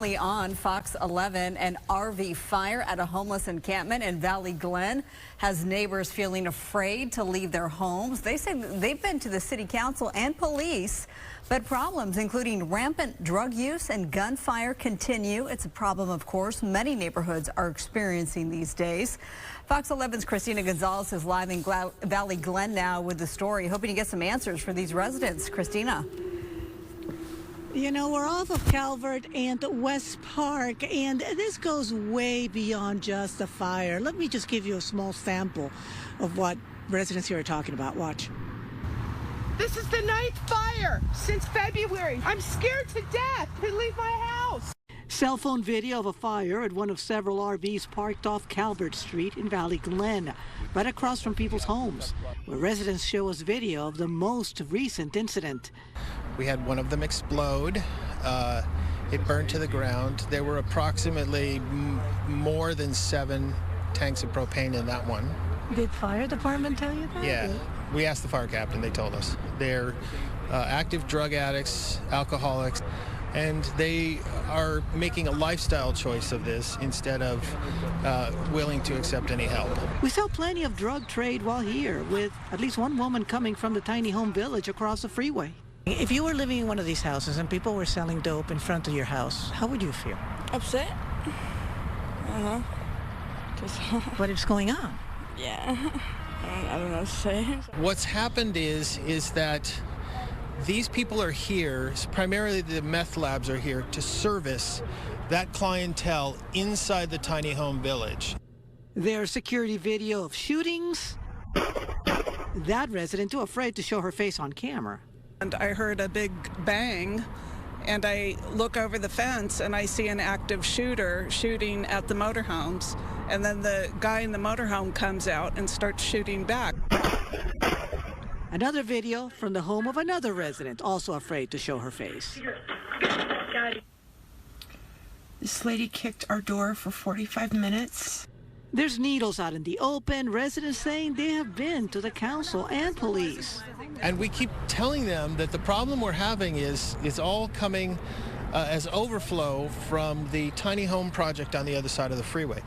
On Fox 11, an RV fire at a homeless encampment in Valley Glen has neighbors feeling afraid to leave their homes. They say they've been to the city council and police, but problems including rampant drug use and gunfire continue. It's a problem, of course, many neighborhoods are experiencing these days. Fox 11's Christina Gonzalez is live in Valley Glen now with the story, hoping to get some answers for these residents. Christina. You know, we're off of Calvert and West Park, and this goes way beyond just a fire. Let me just give you a small sample of what residents here are talking about. Watch. This is the ninth fire since February. I'm scared to death to leave my house. Cell phone video of a fire at one of several RVs parked off Calvert Street in Valley Glen, right across from people's homes, where residents show us video of the most recent incident. We had one of them explode. It burned to the ground. There were approximately more than 7 tanks of propane in that one. Did fire department tell you that? Yeah, we asked the fire captain. They told us. They're active drug addicts, alcoholics, and they are making a lifestyle choice of this instead of willing to accept any help. We saw plenty of drug trade while here, with at least one woman coming from the tiny home village across the freeway. If you were living in one of these houses and people were selling dope in front of your house, how would you feel? Upset. What is going on? Yeah. I don't know what to say. What's happened is that these people are here, primarily the meth labs are here to service that clientele inside the tiny home village. There's security video of shootings. That resident too afraid to show her face on camera. And I heard a big bang, and I look over the fence and I see an active shooter shooting at the motorhomes. And then the guy in the motorhome comes out and starts shooting back. Another video from the home of another resident, also afraid to show her face. This lady kicked our door for 45 minutes. There's needles out in the open, residents saying they have been to the council and police. And we keep telling them that the problem we're having is all coming as overflow from the tiny home project on the other side of the freeway.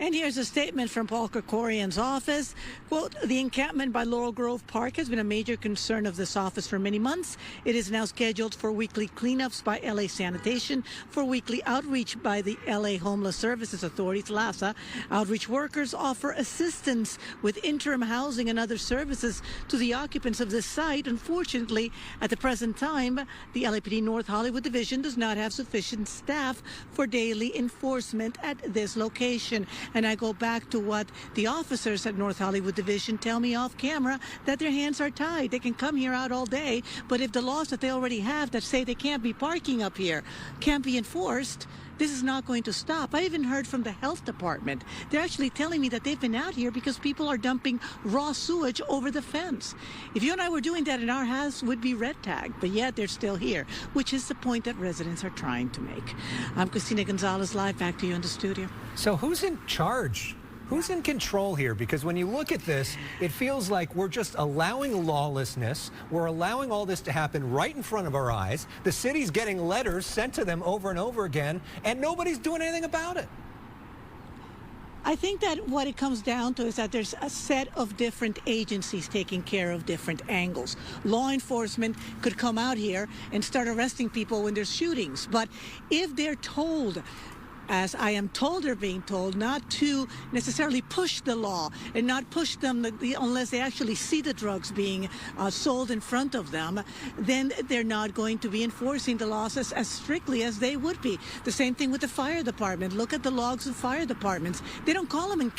And here's a statement from Paul Krikorian's office. Quote, the encampment by Laurel Grove Park has been a major concern of this office for many months. It is now scheduled for weekly cleanups by LA Sanitation, for weekly outreach by the LA Homeless Services Authority's LASA. Outreach workers offer assistance with interim housing and other services to the occupants of this site. Unfortunately, at the present time, the LAPD North Hollywood Division does not have sufficient staff for daily enforcement at this location. And I go back to what the officers at North Hollywood Division tell me off camera, that their hands are tied. They can come here out all day, but if the laws that they already have that say they can't be parking up here can't be enforced, this is not going to stop. I even heard from the health department. They're actually telling me that they've been out here because people are dumping raw sewage over the fence. If you and I were doing that in our house, we'd be red tagged, but yet they're still here, which is the point that residents are trying to make. I'm Christina Gonzalez, live back to you in the studio. So who's in charge? Who's in control here? Because when you look at this, it feels like we're just allowing lawlessness. We're allowing all this to happen right in front of our eyes. The city's getting letters sent to them over and over again, and nobody's doing anything about it. I think that what it comes down to is that there's a set of different agencies taking care of different angles. Law enforcement could come out here and start arresting people when there's shootings. But if they're told, as I am told they're being told, not to necessarily push the law and not push them unless they actually see the drugs being sold in front of them, then they're not going to be enforcing the laws as strictly as they would be. The same thing with the fire department. Look at the logs of fire departments. They don't call them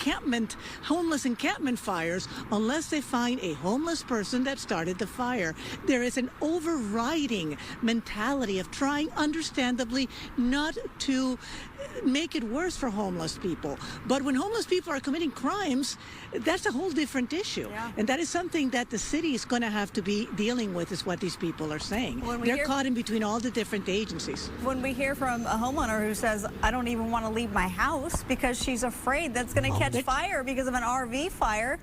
homeless encampment fires unless they find a homeless person that started the fire. There is an overriding mentality of trying, understandably, not to make it worse for homeless people. But when homeless people are committing crimes, that's a whole different issue. Yeah. And that is something that the city is going to have to be dealing with, is what these people are saying. They're caught in between all the different agencies. When we hear from a homeowner who says, I don't even want to leave my house because she's afraid that's going to catch fire because of an RV fire,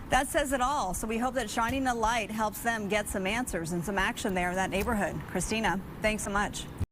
that says it all. So we hope that shining a light helps them get some answers and some action there in that neighborhood. Christina, thanks so much.